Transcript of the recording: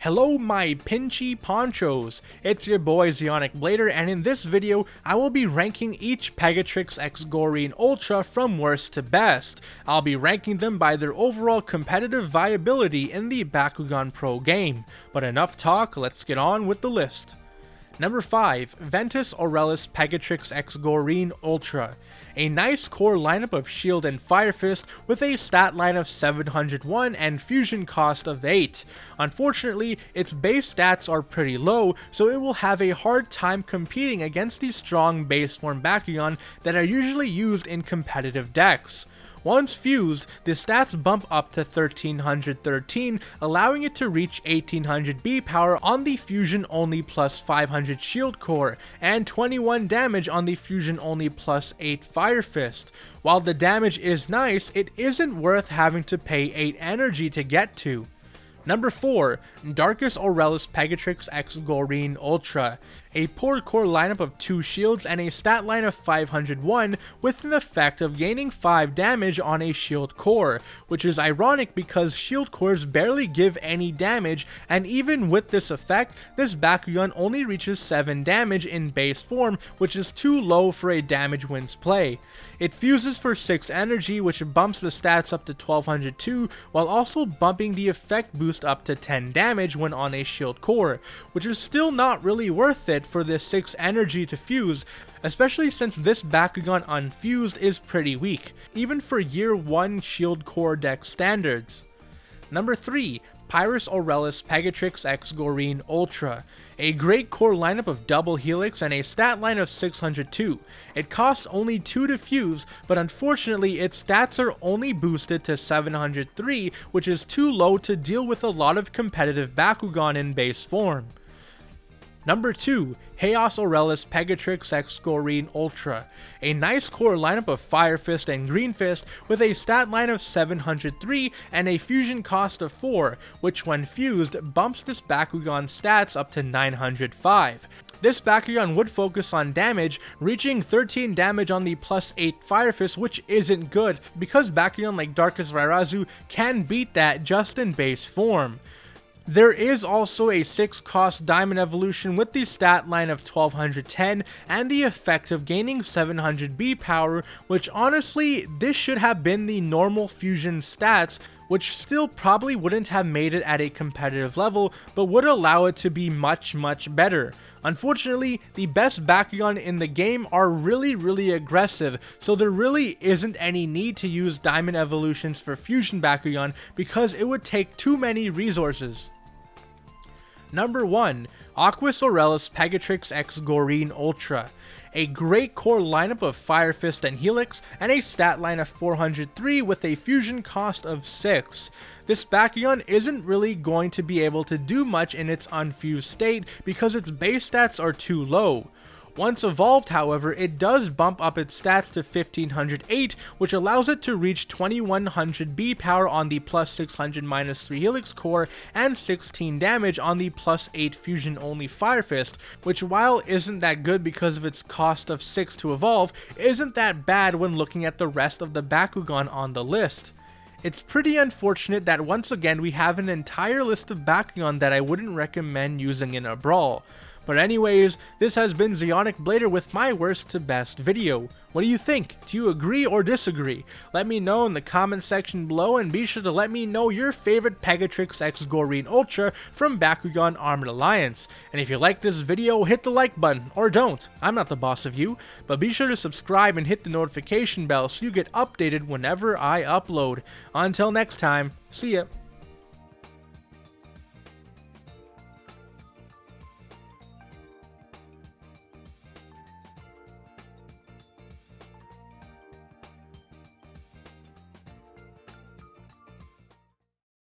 Hello my pinchy ponchos, it's your boy Zeonic Blader, and in this video I will be ranking each Pegatrix x Goreene Ultra from worst to best. I'll be ranking them by their overall competitive viability in the Bakugan Pro game. But enough talk, let's get on with the list. Number 5. Ventus Aurelus Pegatrix x Goreene Ultra. A nice core lineup of Shield and Fire Fist with a stat line of 701 and fusion cost of 8. Unfortunately, its base stats are pretty low, so it will have a hard time competing against the strong base form Bakugan that are usually used in competitive decks. Once fused, the stats bump up to 1313, allowing it to reach 1800 B power on the fusion only plus 500 shield core, and 21 damage on the fusion only plus 8 fire fist. While the damage is nice, it isn't worth having to pay 8 energy to get to. Number 4. Darkus Aurelus Pegatrix x Goreene Ultra. A poor core lineup of 2 shields and a stat line of 501 with an effect of gaining 5 damage on a shield core, which is ironic because shield cores barely give any damage, and even with this effect, this Bakugan only reaches 7 damage in base form, which is too low for a damage wins play. It fuses for 6 energy, which bumps the stats up to 1202, while also bumping the effect boost up to 10 damage when on a shield core, which is still not really worth it for this 6 energy to fuse, especially since this Bakugan unfused is pretty weak, even for year 1 shield core deck standards. Number 3. Pyrus Aurelus Pegatrix x Goreene Ultra. A great core lineup of double helix and a stat line of 602. It costs only 2 to fuse, but unfortunately its stats are only boosted to 703, which is too low to deal with a lot of competitive Bakugan in base form. Number 2. Haos Aurelus Pegatrix x Goreene Ultra. A nice core lineup of Fire Fist and Green Fist with a stat line of 703 and a fusion cost of 4, which when fused bumps this Bakugan stats up to 905. This Bakugan would focus on damage, reaching 13 damage on the plus 8 Fire Fist, which isn't good, because Bakugan like Darkus Rairazu can beat that just in base form. There is also a 6 cost Diamond Evolution with the stat line of 1210 and the effect of gaining 700 B power, which honestly, this should have been the normal fusion stats, which still probably wouldn't have made it at a competitive level, but would allow it to be much better. Unfortunately, the best Bakugan in the game are really aggressive, so there really isn't any need to use Diamond Evolutions for fusion Bakugan because it would take too many resources. Number 1. Aquos Aurelus Pegatrix x Goreene Ultra. A great core lineup of Fire Fist and Helix, and a stat line of 403 with a fusion cost of 6. This Bakugan isn't really going to be able to do much in its unfused state because its base stats are too low. Once evolved, however, it does bump up its stats to 1508, which allows it to reach 2100 B power on the plus 600 minus 3 Helix core and 16 damage on the plus 8 fusion only Fire Fist, which while isn't that good because of its cost of 6 to evolve, isn't that bad when looking at the rest of the Bakugan on the list. It's pretty unfortunate that once again we have an entire list of Bakugan that I wouldn't recommend using in a brawl. But anyways, this has been Zeonic Blader with my worst to best video. What do you think? Do you agree or disagree? Let me know in the comment section below, and be sure to let me know your favorite Pegatrix x Goreene Ultra from Bakugan Armored Alliance. And if you like this video, hit the like button, or don't. I'm not the boss of you. But be sure to subscribe and hit the notification bell so you get updated whenever I upload. Until next time, see ya.